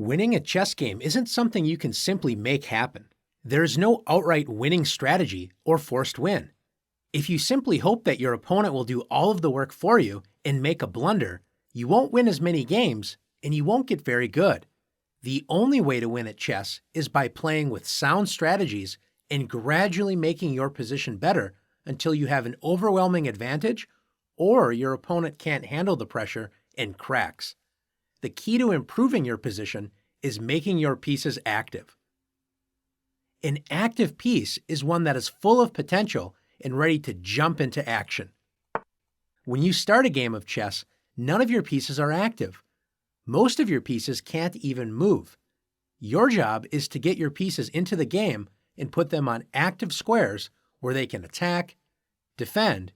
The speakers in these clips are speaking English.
Winning a chess game isn't something you can simply make happen. There is no outright winning strategy or forced win. If you simply hope that your opponent will do all of the work for you and make a blunder, you won't win as many games and you won't get very good. The only way to win at chess is by playing with sound strategies and gradually making your position better until you have an overwhelming advantage or your opponent can't handle the pressure and cracks. The key to improving your position is making your pieces active. An active piece is one that is full of potential and ready to jump into action. When you start a game of chess, none of your pieces are active. Most of your pieces can't even move. Your job is to get your pieces into the game and put them on active squares where they can attack, defend,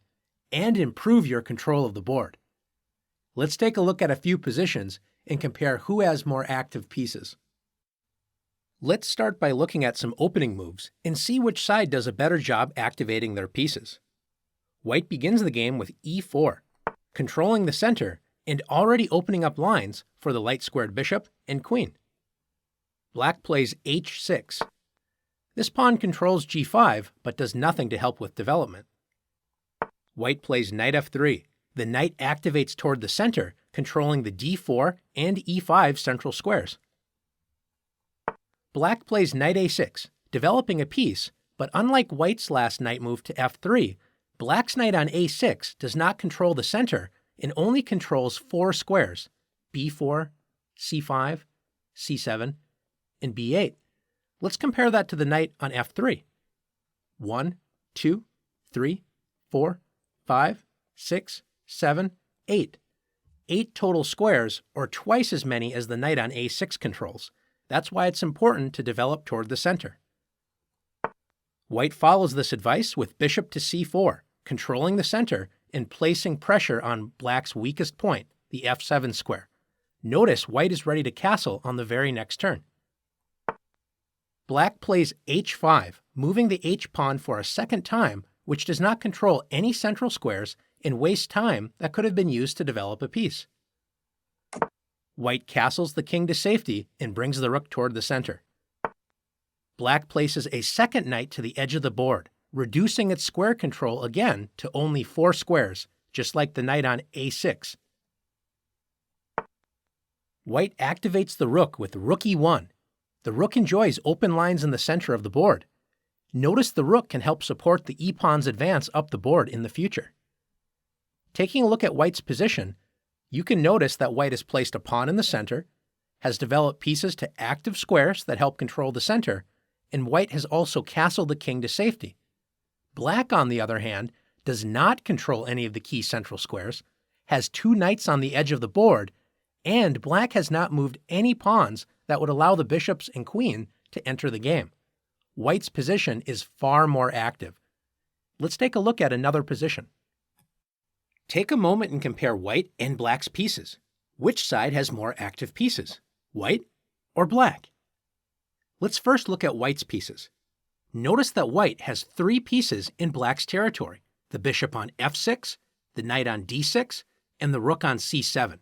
and improve your control of the board. Let's take a look at a few positions and compare who has more active pieces. Let's start by looking at some opening moves and see which side does a better job activating their pieces. White begins the game with e4, controlling the center and already opening up lines for the light-squared bishop and queen. Black plays h6. This pawn controls g5 but does nothing to help with development. White plays knight f3. The knight activates toward the center, controlling the d4 and e5 central squares. Black plays knight a6, developing a piece, but unlike White's last knight move to f3, Black's knight on a6 does not control the center and only controls 4 squares, b4, c5, c7, and b8. Let's compare that to the knight on f3. 1, 2, 3, 4, 5, 6, 7, 8. 8 total squares, or twice as many as the knight on a6 controls. That's why it's important to develop toward the center. White follows this advice with bishop to c4, controlling the center and placing pressure on Black's weakest point, the f7 square. Notice White is ready to castle on the very next turn. Black plays h5, moving the h-pawn for a second time, which does not control any central squares and wastes time that could have been used to develop a piece. White castles the king to safety and brings the rook toward the center. Black places a second knight to the edge of the board, reducing its square control again to only 4 squares, just like the knight on a6. White activates the rook with rook e1. The rook enjoys open lines in the center of the board. Notice the rook can help support the e-pawn's advance up the board in the future. Taking a look at White's position, you can notice that White has placed a pawn in the center, has developed pieces to active squares that help control the center, and White has also castled the king to safety. Black, on the other hand, does not control any of the key central squares, has 2 knights on the edge of the board, and Black has not moved any pawns that would allow the bishops and queen to enter the game. White's position is far more active. Let's take a look at another position. Take a moment and compare White and Black's pieces. Which side has more active pieces, White or Black? Let's first look at White's pieces. Notice that White has 3 pieces in Black's territory, the bishop on f6, the knight on d6, and the rook on c7.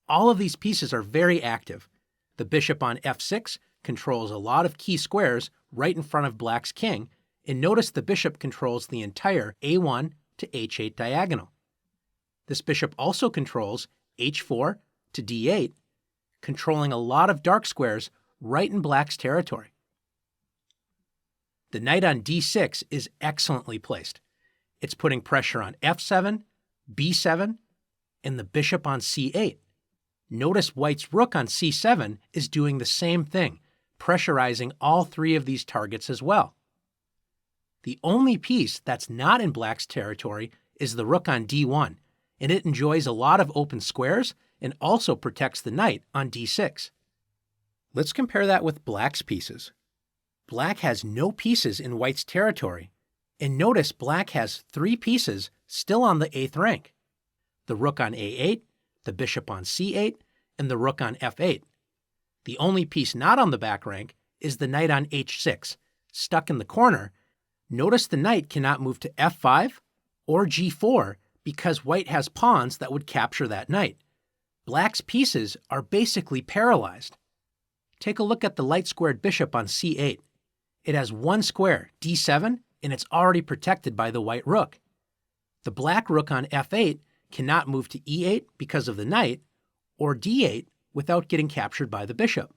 All of these pieces are very active. The bishop on f6 controls a lot of key squares right in front of Black's king, and notice the bishop controls the entire a1 to h8 diagonal. This bishop also controls h4 to d8, controlling a lot of dark squares right in Black's territory. The knight on d6 is excellently placed. It's putting pressure on f7, b7, and the bishop on c8. Notice White's rook on c7 is doing the same thing, pressurizing all 3 of these targets as well. The only piece that's not in Black's territory is the rook on d1, and it enjoys a lot of open squares and also protects the knight on d6. Let's compare that with Black's pieces. Black has no pieces in White's territory, and notice Black has 3 pieces still on the 8th rank. The rook on a8, the bishop on c8, and the rook on f8. The only piece not on the back rank is the knight on h6, stuck in the corner. Notice the knight cannot move to f5 or g4 because White has pawns that would capture that knight. Black's pieces are basically paralyzed. take a look at the light-squared bishop on c8. It has one square, d7, and it's already protected by the white rook. The black rook on f8 cannot move to e8 because of the knight, or d8 without getting captured by the bishop.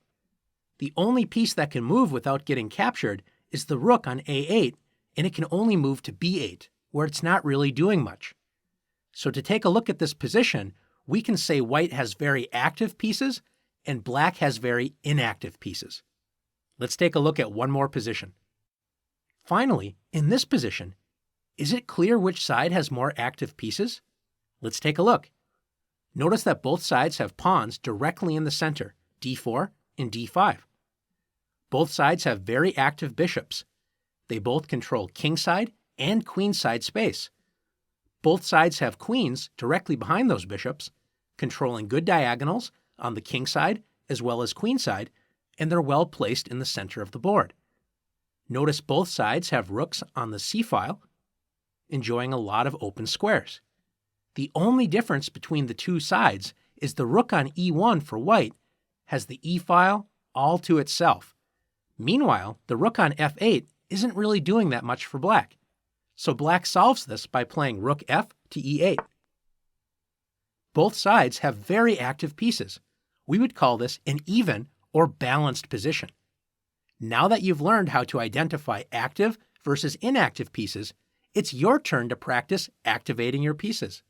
The only piece that can move without getting captured is the rook on a8, and it can only move to b8, where it's not really doing much. So to take a look at this position, we can say white has very active pieces and black has very inactive pieces. Let's take a look at one more position. Finally, in this position, is it clear which side has more active pieces? Let's take a look. Notice that both sides have pawns directly in the center, d4 and d5. Both sides have very active bishops. They both control kingside and queenside space. Both sides have queens directly behind those bishops, controlling good diagonals on the king side as well as queen side, and they're well placed in the center of the board. Notice both sides have rooks on the c-file, enjoying a lot of open squares. The only difference between the two sides is the rook on e1 for white has the e-file all to itself. Meanwhile, the rook on f8 isn't really doing that much for black. So black solves this by playing rook f to e8. Both sides have very active pieces. We would call this an even or balanced position. Now that you've learned how to identify active versus inactive pieces, it's your turn to practice activating your pieces.